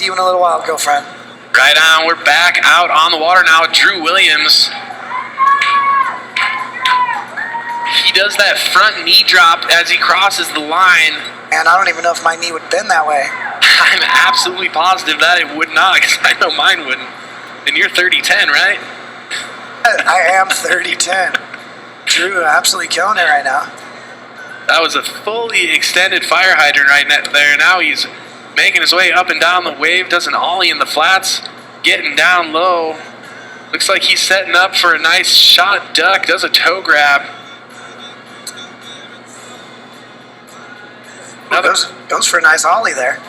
See you in a little while, girlfriend. Right on, we're back out on the water now with Drew Williams. He does that front knee drop as he crosses the line. And I don't even know if my knee would bend that way. I'm absolutely positive that it would not, because I know mine wouldn't. And you're 30-10, right? I am 30-10. Drew absolutely killing it right now. That was a fully extended fire hydrant right there. Now he's making his way up and down the wave, does an ollie in the flats, getting down low. Looks like he's setting up for a nice shot duck, does a toe grab. Goes for a nice ollie there.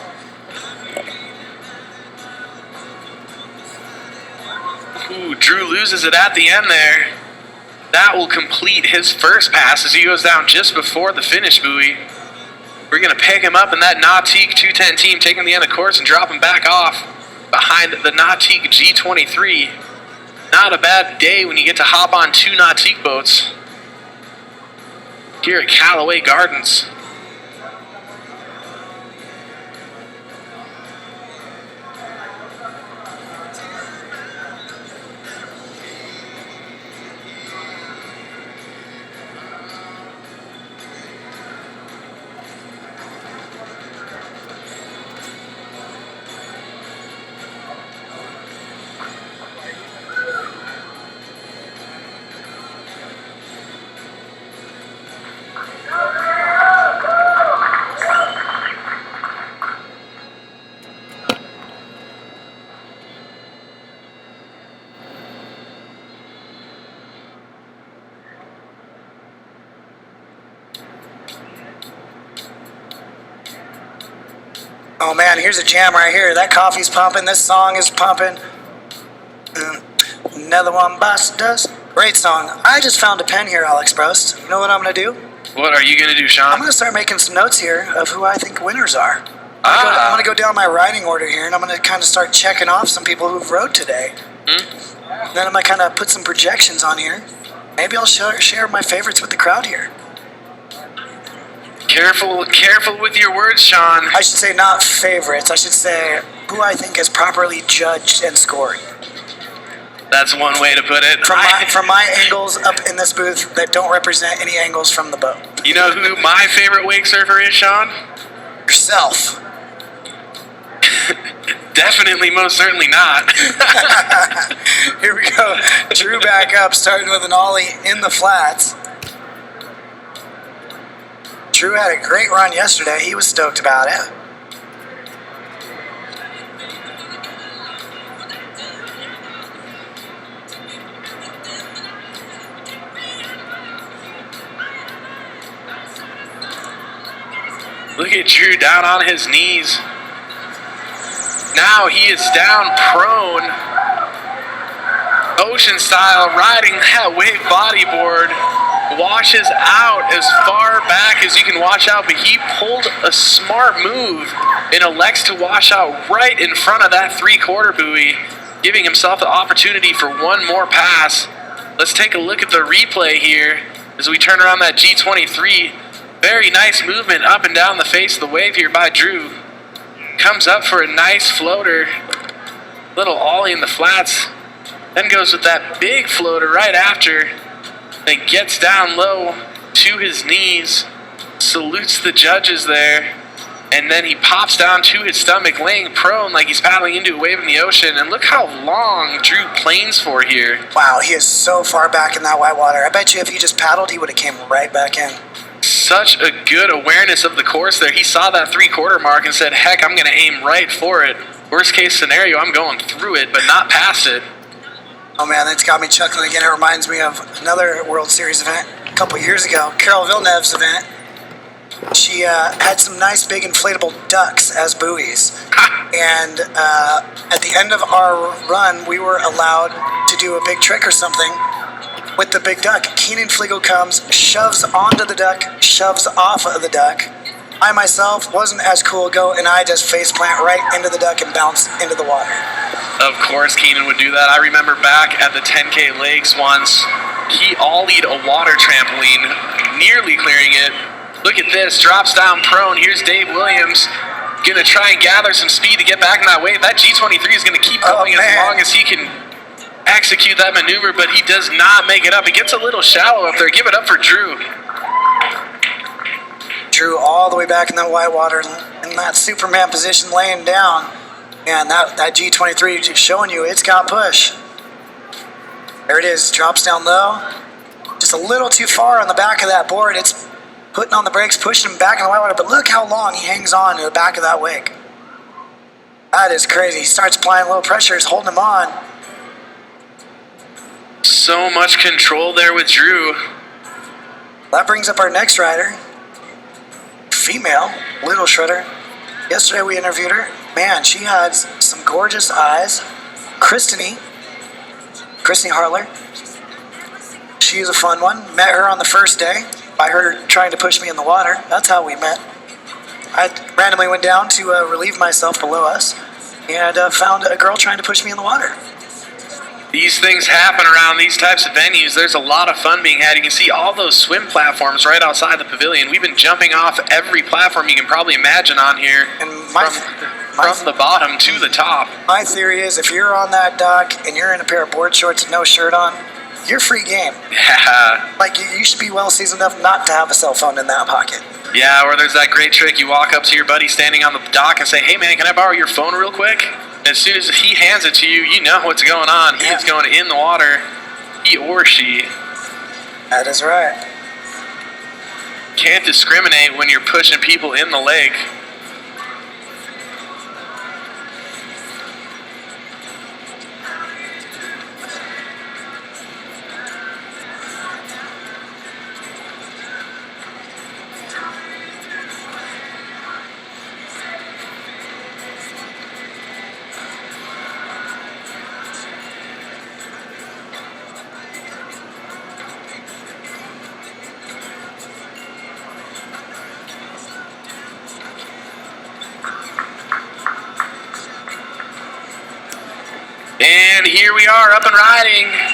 Ooh, Drew loses it at the end there. That will complete his first pass as he goes down just before the finish buoy. We're going to pick him up in that Nautique 210 team, taking the end of course and drop him back off behind the Nautique G23. Not a bad day when you get to hop on two Nautique boats here at Callaway Gardens. Oh man, here's a jam right here. That coffee's pumping. This song is pumping. Another one bites the dust. Great song. I just found a pen here, Alex Prost. You know what I'm going to do? What are you going to do, Sean? I'm going to start making some notes here of who I think winners are. I'm going to go down my riding order here, and I'm going to kind of start checking off some people who've rode today. Then I'm going to kind of put some projections on here. Maybe I'll share my favorites with the crowd here. Careful with your words, Sean. I should say not favorites. I should say who I think is properly judged and scored. That's one way to put it. From my angles up in this booth that don't represent any angles from the boat. You know who my favorite wake surfer is, Sean? Yourself. Definitely, most certainly not. Here we go. Drew back up, starting with an ollie in the flats. Drew had a great run yesterday. He was stoked about it. Look at Drew down on his knees. Now he is down prone. Ocean style, riding that wave bodyboard. Washes out as far back as you can wash out, but he pulled a smart move and elects to wash out right in front of that three-quarter buoy, giving himself the opportunity for one more pass. Let's take a look at the replay here as we turn around that G23. Very nice movement up and down the face of the wave here by Drew. Comes up for a nice floater. Little ollie in the flats. Then goes with that big floater right after. Then gets down low to his knees. Salutes the judges there. And then he pops down to his stomach, laying prone like he's paddling into a wave in the ocean. And look how long Drew planes for here. Wow, he is so far back in that white water. I bet you if he just paddled, he would have came right back in. Such a good awareness of the course there. He saw that three-quarter mark and said, heck, I'm going to aim right for it. Worst case scenario, I'm going through it, but not past it. Oh man, that's got me chuckling again. It reminds me of another World Series event a couple years ago, Carol Villeneuve's event. She had some nice big inflatable ducks as buoys. And at the end of our run, we were allowed to do a big trick or something with the big duck. Keenan Flegel comes, shoves onto the duck, shoves off of the duck. I myself wasn't as cool go, and I just face plant right into the duck and bounce into the water. Of course Keenan would do that. I remember back at the 10K Lakes once, he ollied a water trampoline, nearly clearing it. Look at this, drops down prone. Here's Dave Williams. Gonna try and gather some speed to get back in that wave. That G23 is gonna keep going as long as he can execute that maneuver, but he does not make it up. It gets a little shallow up there. Give it up for Drew. Drew all the way back in that white water in that Superman position laying down. And that G23 is showing you it's got push. There it is, drops down low. Just a little too far on the back of that board. It's putting on the brakes, pushing him back in the white water, but look how long he hangs on to the back of that wake. That is crazy. He starts applying a little pressure, he's holding him on. So much control there with Drew. That brings up our next rider. Female, Little Shredder. Yesterday we interviewed her. Man, she had some gorgeous eyes. Christine Hartler. She's a fun one. Met her on the first day by her trying to push me in the water. That's how we met. I randomly went down to relieve myself below us and found a girl trying to push me in the water. These things happen around these types of venues. There's a lot of fun being had. You can see all those swim platforms right outside the pavilion. We've been jumping off every platform you can probably imagine on here, And from the bottom to the top. My theory is if you're on that dock and you're in a pair of board shorts and no shirt on, you're free game. Yeah. Like, you should be well seasoned enough not to have a cell phone in that pocket. Yeah, or there's that great trick. You walk up to your buddy standing on the dock and say, hey man, can I borrow your phone real quick? As soon as he hands it to you, you know what's going on. He is going in the water. He or she. That is right. Can't discriminate when you're pushing people in the lake. And here we are, up and riding.